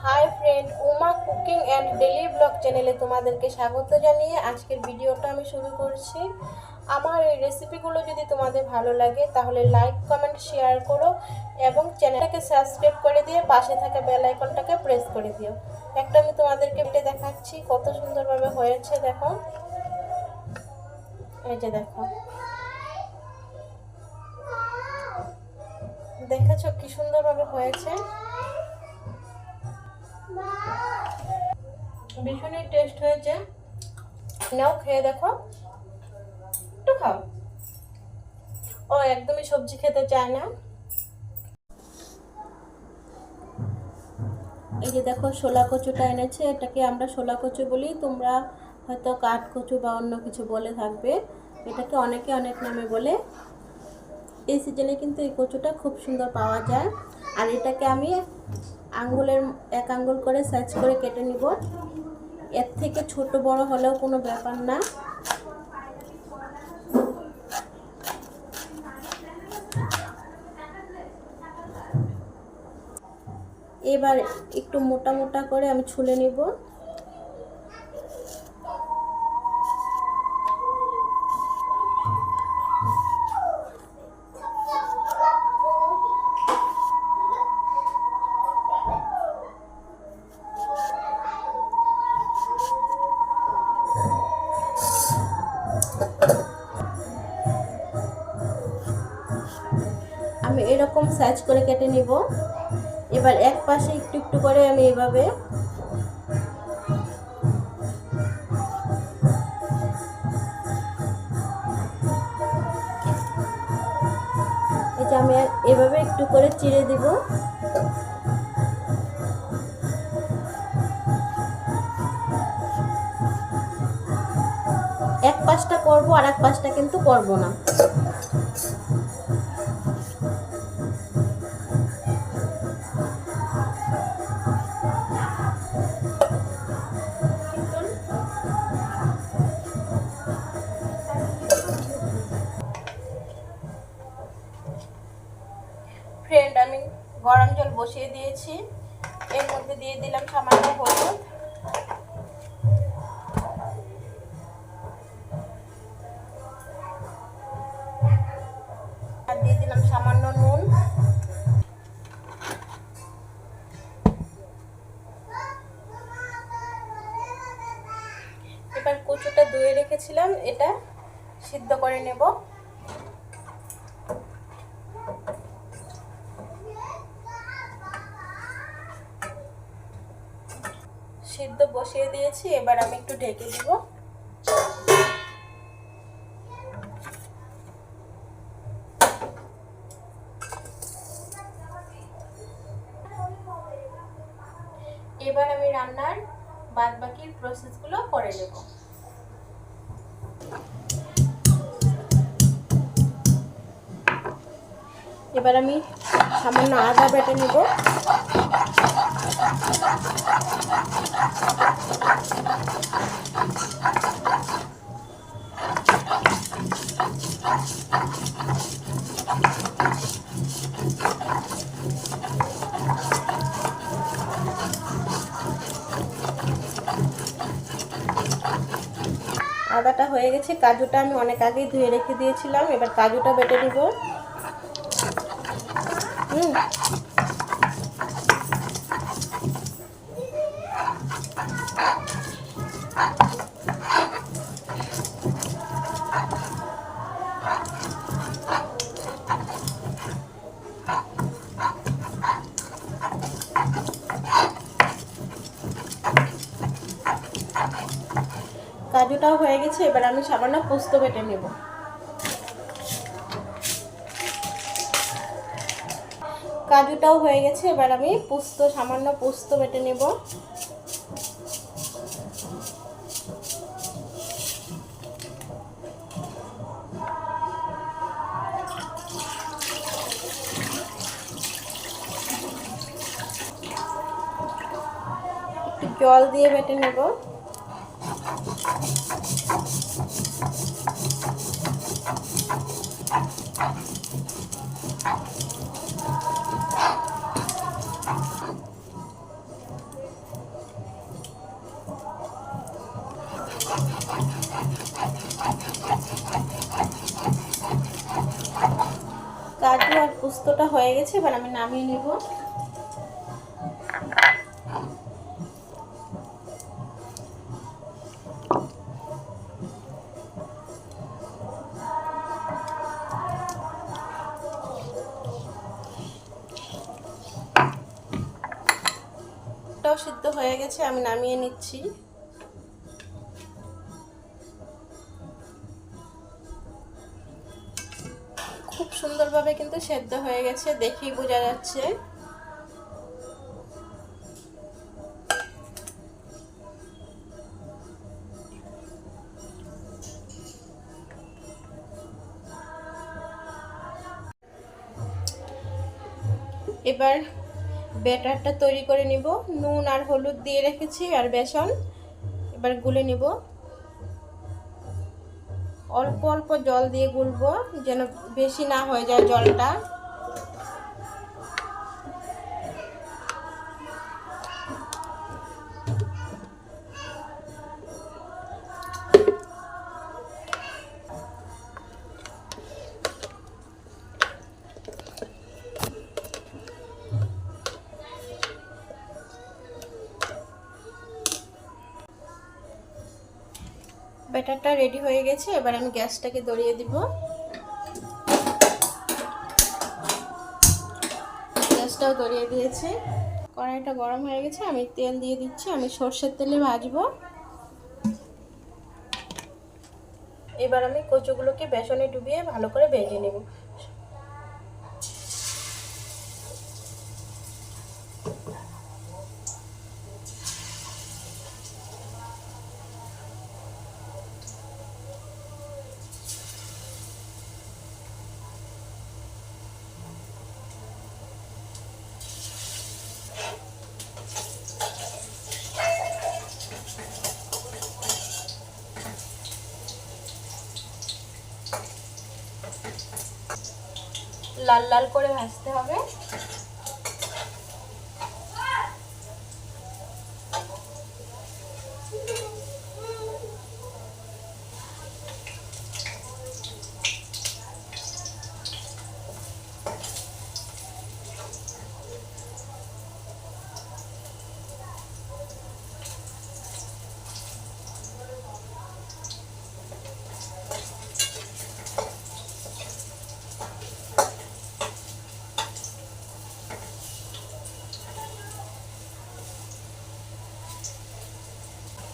Hi friend, Uma cooking and daily blog চ্যানেলে তোমাদেরকে স্বাগত জানিয়ে আজকের ভিডিওটা আমি শুরু করছি। আমার এই রেসিপিগুলো যদি তোমাদের ভালো লাগে তাহলে লাইক কমেন্ট শেয়ার করো এবং চ্যানেলটাকে সাবস্ক্রাইব করে দিয়ে পাশে থাকা বেল আইকনটাকে প্রেস করে দিও। একটা আমি তোমাদেরকে দেখাচ্ছি কত সুন্দরভাবে হয়েছে। দেখো, এই যে দেখো, দেখেছো কি সুন্দরভাবে হয়েছে। ভীষণই টেস্ট হয়েছে। নাও খেয়ে দেখো, একটু খাও। ও একদমই সবজি খেতে চায় না। এই যে দেখো, শোলা কচুটা এনেছে। এটাকে আমরা শোলা কচু বলি, তোমরা হয়তো কাঠ কচু বা অন্য কিছু বলে থাকবে। এটাকে অনেকে অনেক নামে বলে। এই সিজনে কিন্তু এই কচুটা খুব সুন্দর পাওয়া যায়। আর এটাকে আমি আঙ্গুলের 1 আঙ্গুল করে সাইজ করে কেটে নিব। এর থেকে ছোট বড় হলেও কোনো ব্যাপার না। এবার একটু মোটা মোটা করে আমি ছুলে নিব। আমি এরকম সাইজ করে কেটে নিব। এবার এক পাশে একটু একটু করে আমি এভাবে আমি এভাবে একটু করে চিড়ে দিব। এক পাশটা করব আর এক পাশটা কিন্তু করব না। ফ্রেন্ড, আমি গরম জল বসিয়ে দিয়েছি। এর মধ্যে দিয়ে দিলাম সামান্য হলুদ, আর দিয়ে দিলাম সামান্য নুন। এবার কচুটা ধুয়ে রেখেছিলাম, এটা সিদ্ধ করে নেব। সিদ্ধ বসিয়ে দিয়েছি, এবার আমি একটু ঢেকে দিব। এবার আমি রান্নার বাদবাকি প্রসেসগুলো করে নেব। এবার আমি সামান্য আদা বেটে নেব। আদাটা হয়ে গেছে। কাজুটা আমি অনেক আগেই ধুয়ে রেখে দিয়েছিলাম। এবার কাজুটা বেটে দিব। কাজুটাও হয়ে গেছে। এবার আমি সামান্য পোস্ত বেটে নেব। কাজুটাও হয়ে গেছে। এবার আমি সামান্য পোস্ত বেটে নেব। একটু জল দিয়ে বেটে নেব। পোস্তটা হয়ে গেছে, এবার আমি নামিয়ে নেব। এটাও সিদ্ধ হয়ে গেছে, আমি নামিয়ে নিচ্ছি। খুব সুন্দরভাবে কিন্তু সেদ্ধ হয়ে গেছে, দেখেই বোঝা যাচ্ছে। এবার ব্যাটারটা তৈরি করে নিব। নুন আর হলুদ দিয়ে রেখেছি আর বেসন, এবার গুলে নিব। অল্প অল্প জল দিয়ে গুলবো, যেন বেশি না হয়ে যায় জলটা। ব্যাটারটা রেডি হয়ে গেছে, এবার আমি গ্যাসটাকে ধরিয়ে দিব। গ্যাসটাও ধরিয়ে দিয়েছি। কড়াইটা গরম হয়ে গেছে, আমি তেল দিয়ে দিচ্ছি। আমি সরষের তেলে ভাজবো। এবার আমি কচুগুলোকে বেসনে ডুবিয়ে ভালো করে ভেজে নেব। লাল লাল করে ভাজতে হবে।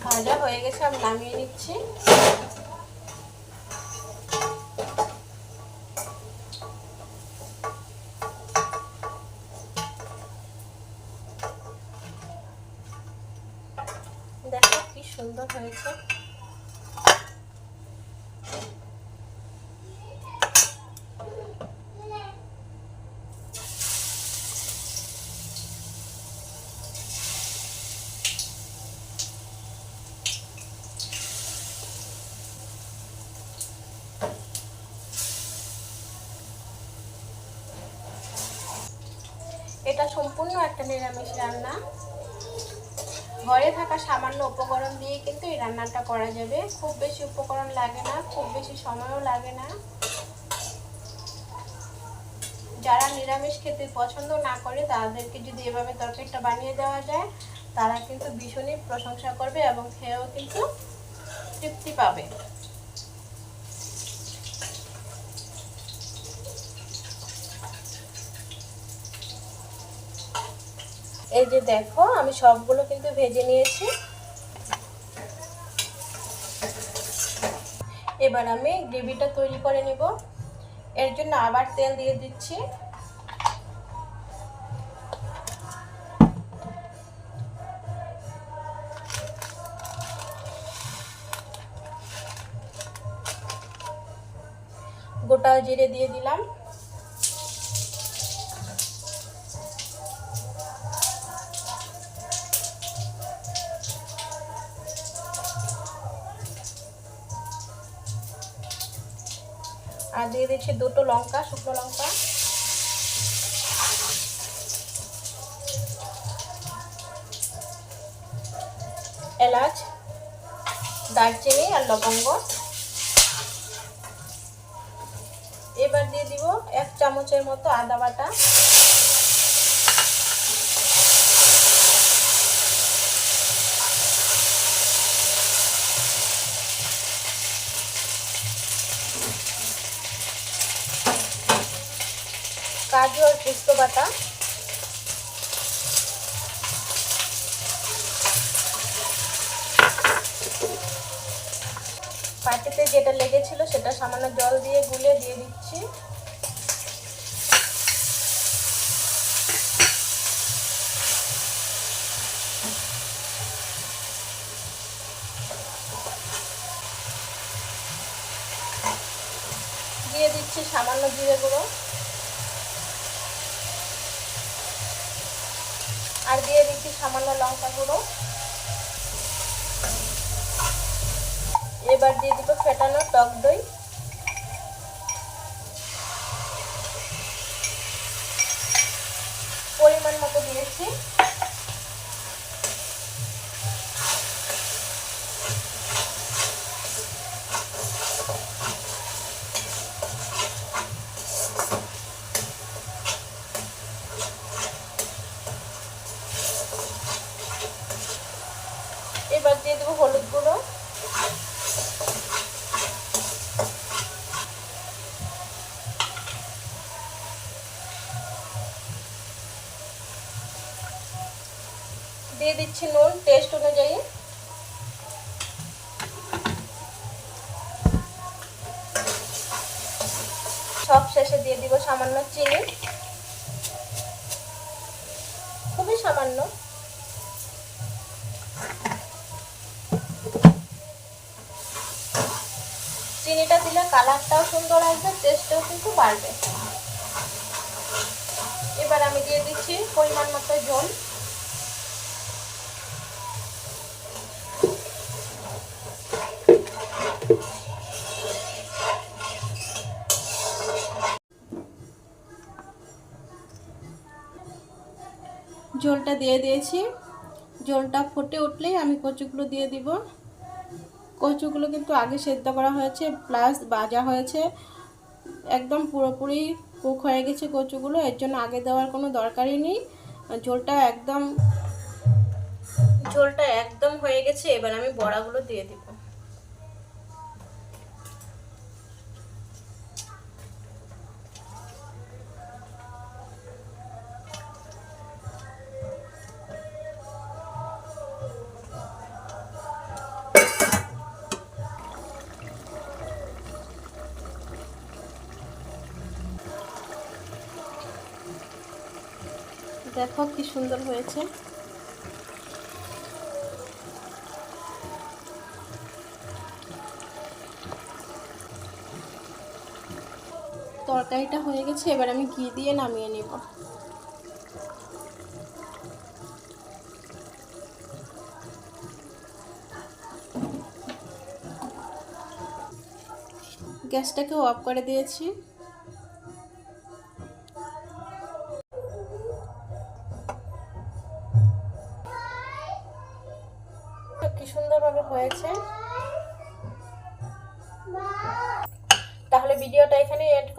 ভাজা হয়ে গেছে, আমি নামিয়ে নিচ্ছি। দেখো কি সুন্দর হয়েছে। এটা সম্পূর্ণ একটা নিরামিষ রান্না। ঘরে থাকা সামান্য উপকরণ দিয়ে কিন্তু এই রান্নাটা করা যাবে। খুব বেশি উপকরণ লাগে না, খুব বেশি সময়ও লাগে না। যারা নিরামিষ খেতে পছন্দ না করে তাদেরকে যদি এভাবে তরকারিটা বানিয়ে দেওয়া যায়, তারা কিন্তু ভীষণই প্রশংসা করবে এবং খেয়েও কিন্তু তৃপ্তি পাবে। এই যে দেখো, আমি সবগুলো কিন্তু ভেজে নিয়েছি। এবার আমি গ্রেভিটা তৈরি করে নিব। এর জন্য আবার তেল দিয়ে দিচ্ছি। গোটা জিরে দিয়ে দিলাম। আর দিয়ে দিচ্ছি দুটো লঙ্কা, শুকনো লঙ্কা। এলাচ, দারচিনি আর লবঙ্গ। এবার দিয়ে দিব 1 চামচের মতো আদা বাটা, কাজু আর পোস্ত বাটা, পাটিতে যেটা লেগেছিল সেটা সামান্য জল দিয়ে গুলে দিয়ে দিচ্ছি। দিয়ে দিচ্ছি সামান্য জিরে গুঁড়ো, আর দিয়ে দিচ্ছি সামান্য লঙ্কা গুঁড়ো। এবার দিয়ে দিব ফেটানো টক দই, পরিমাণ মতো দিয়েছি। এবার দিয়ে দেবো হলুদ গুঁড়ো, দিয়ে দিচ্ছি নুন টেস্ট অনুযায়ী, সব শেষে দিয়ে দিব সামান্য চিনি, খুবই সামান্য। চিনিটা দিলে কালারটাও সুন্দর আসবে, টেস্টটাও কিন্তু বাড়বে। এবার আমি দিয়ে দিচ্ছি পরিমাণ মতো জল, ঝোলটা দিয়ে দিয়েছি। ঝোলটা ফুটে উঠলেই আমি কচুগুলো দিয়ে দিব। কচুগুলো কিন্তু আগে সেদ্ধ করা হয়েছে প্লাস ভাজা হয়েছে, একদম পুরোপুরি কুক হয়ে গেছে কচুগুলো, এর জন্য আগে দেওয়ার কোনো দরকারই নেই। ঝোলটা একদম হয়ে গেছে। এবার আমি বড়াগুলো দিয়ে দিব। দেখো কি সুন্দর হয়েছে। তরকারিটা হয়ে গেছে, এবার আমি ঘি দিয়ে নামিয়ে নেব। গ্যাসটাকে অফ করে দিয়েছি। কি সুন্দরভাবে হয়েছে। তাহলে ভিডিওটা এখানে এন্ড